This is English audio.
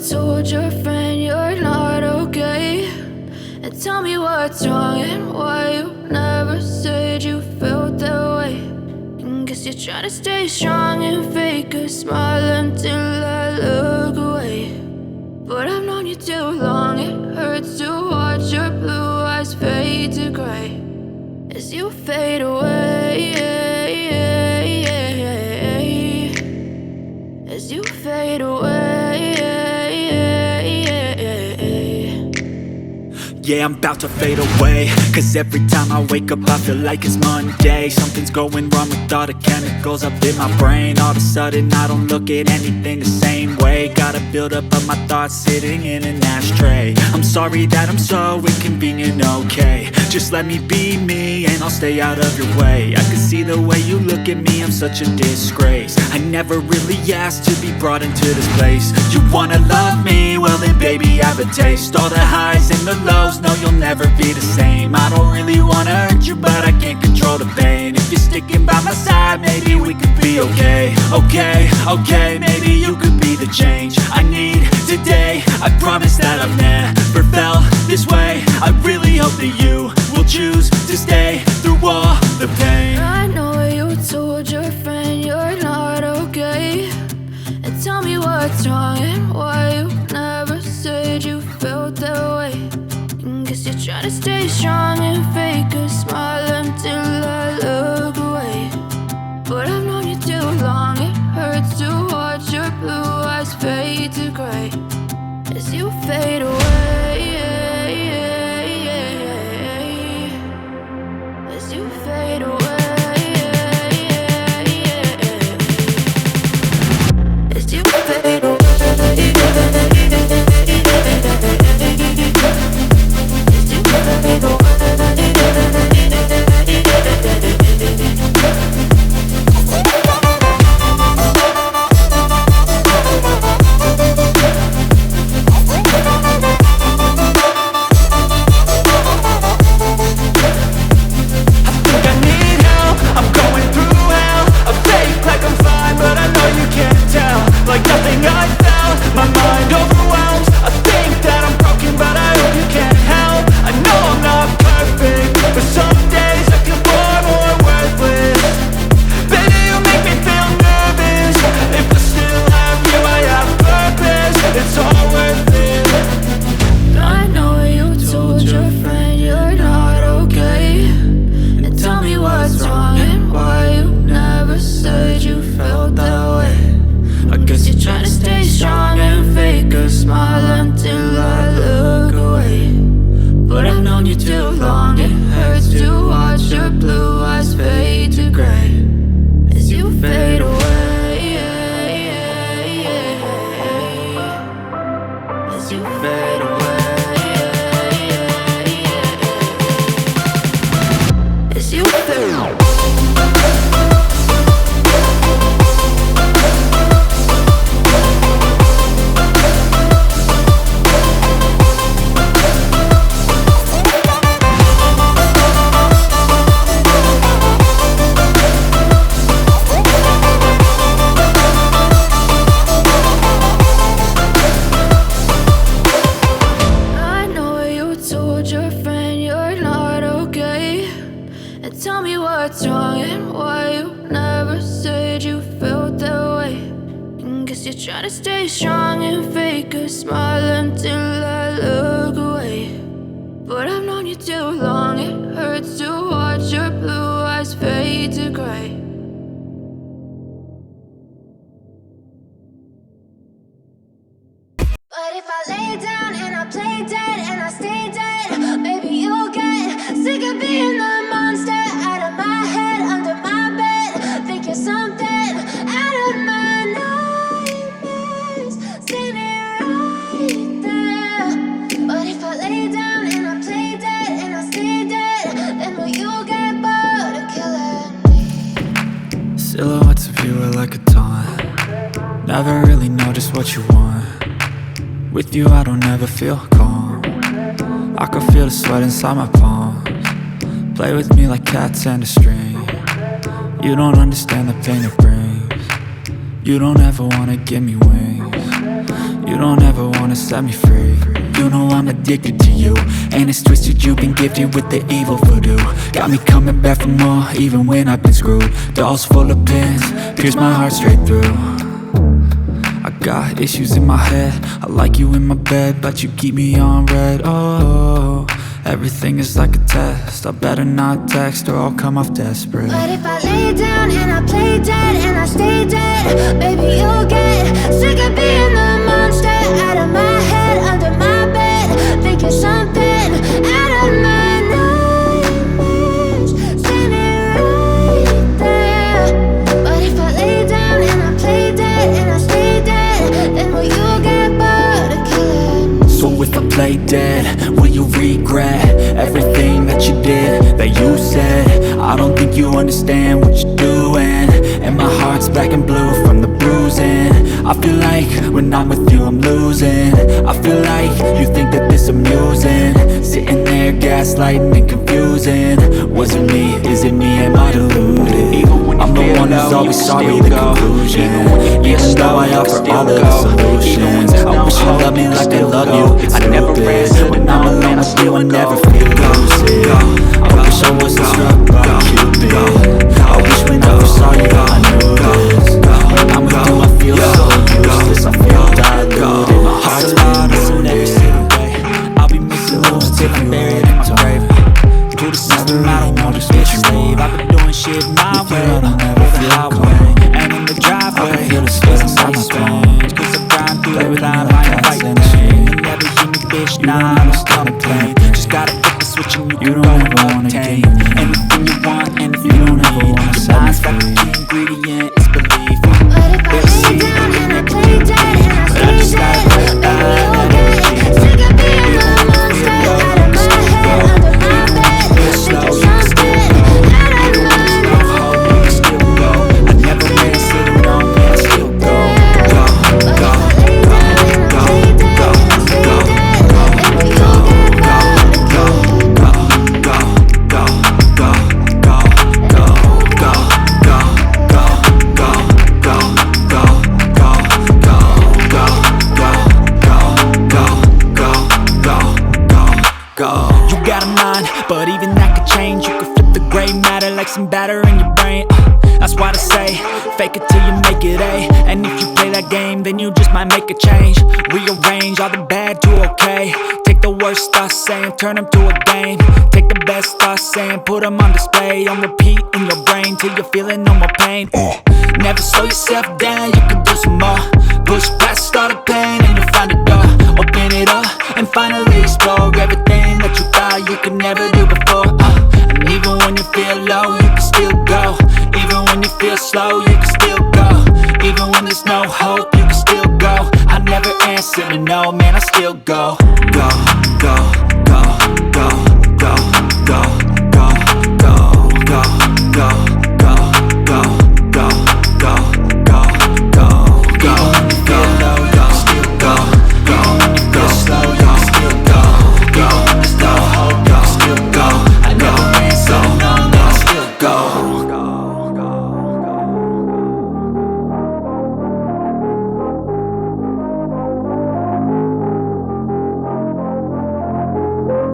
told your friend you're not okay, and tell me what's wrong and why you never said you felt that way. And guess you're trying to stay strong and fake a smile until I look away. But I've known you too long, it hurts to watch your blue eyes fade to gray as you fade away, as you fade away. Yeah, I'm about to fade away, cause every time I wake up I feel like it's Monday. Something's going wrong with all the chemicals up in my brain. All of a sudden I don't look at anything the same way. Gotta build up of my thoughts sitting in an ashtray. I'm sorry that I'm so inconvenient, okay. Just let me be me and I'll stay out of your way. I can see the way you look at me, I'm such a disgrace. I never really asked to be brought into this place. You wanna love me? Well then baby I have a taste. All the highs and the lows, no you'll never be the same. I don't really wanna hurt you but I can't control the pain. If you're sticking by my side maybe we could be okay. Okay, maybe you could be the change I need today. I promise that I've never felt this way. I really hope that you will choose to stay through all the pain. I know you told your friend you're not okay, and tell me what's wrong and why you never said you felt that way. And guess you're trying to stay strong and fake a smile until I look away. But I've known you too long, it hurts to watch your blue eyes fade to gray as you fade away, as you fade away, as you fade away. Try to stay strong and fake a smile until I look away. But I've known you too long, it hurts to watch your blue eyes fade to gray. But if I lay down and I play dead and I stay dead, maybe you'll get sick of being the monster out of my head, under my bed. Think you're something out of my nightmares. See me right there. But if I lay down and I play dead and I stay dead, then will you get bored of killing me? Silhouettes of you are like a taunt. Never really know just what you want. With you I don't ever feel calm. I can feel the sweat inside my palms. Play with me like cats and a string. You don't understand the pain it brings. You don't ever wanna give me wings. You don't ever wanna to set me free. You know I'm addicted to you, and it's twisted, you've been gifted with the evil voodoo. Got me coming back for more, even when I've been screwed. Dolls full of pins, pierce my heart straight through. I got issues in my head, I like you in my bed, but you keep me on red. Oh, everything is like a test, I better not text or I'll come off desperate. But if I lay down and I play dead and I stay dead, baby, you'll get sick of being the monster out of my head, under my bed. Think you're something out of my nightmares, standing right there. But if I lay down and I play dead and I stay dead, then will you get bored of killing? So if I play dead, will you regret everything that you did, that you said? I don't think you understand what you're doing, and my heart's black and blue from the bruising. I feel like when I'm with you I'm losing. I feel like you think that this amusing, sitting there gaslighting and confusing. Was it me? Is it me? Am I deluded? I'm the one who's always sorry, the conclusion. Even though I offer all of the solutions, I wish you loved me like I love you. It's stupid. When I'm alone with you I never feel lucid. I wish I wasn't struck by Cupid. I wish when I first saw you I knew this. When I'm with you I feel so useless, I feel diluted. My heart's beating missing every single day. I'll be missing moves till I'm buried in my grave. To the system I don't want to be a slave. I've been doing shit my way, over the highway and in the driveway. Feels inside my bones, cause I grind through the climb. I ain't fighting pain. You never hear me, bitch, nah, I'm still in pain. Just gotta hit the switch and you can go and obtain anything you want, anything you need. Your mind's got the key ingredient, it's belief. But if I lay down and I play dead and I stay dead, baby, you'll get sick of being the monster out of my head, under my bed. Think you're something out of my nightmares. I never ran, sit alone, man, I still go. Go, go, go, go, go, go, go, You got a mind, but even that could change. You could flip the gray matter like some batter in your brain. That's why they say, fake it till you make it A. And if you play that game, then you just might make a change. Rearrange all the bad to okay. Take the worst thoughts saying, turn them to a game. Take the best thoughts saying, put them on display. On repeat in your brain till you're feeling no more pain. Never slow yourself down, you can do some more. Push past all the pain and you'll find a door. Open it up and finally explore everything that you thought you could never do before. And even when you feel low, you can still go. Even when you feel slow, you can still go. Even when there's no hope, you can still go. I never answer to no, man, I still go. Go, go.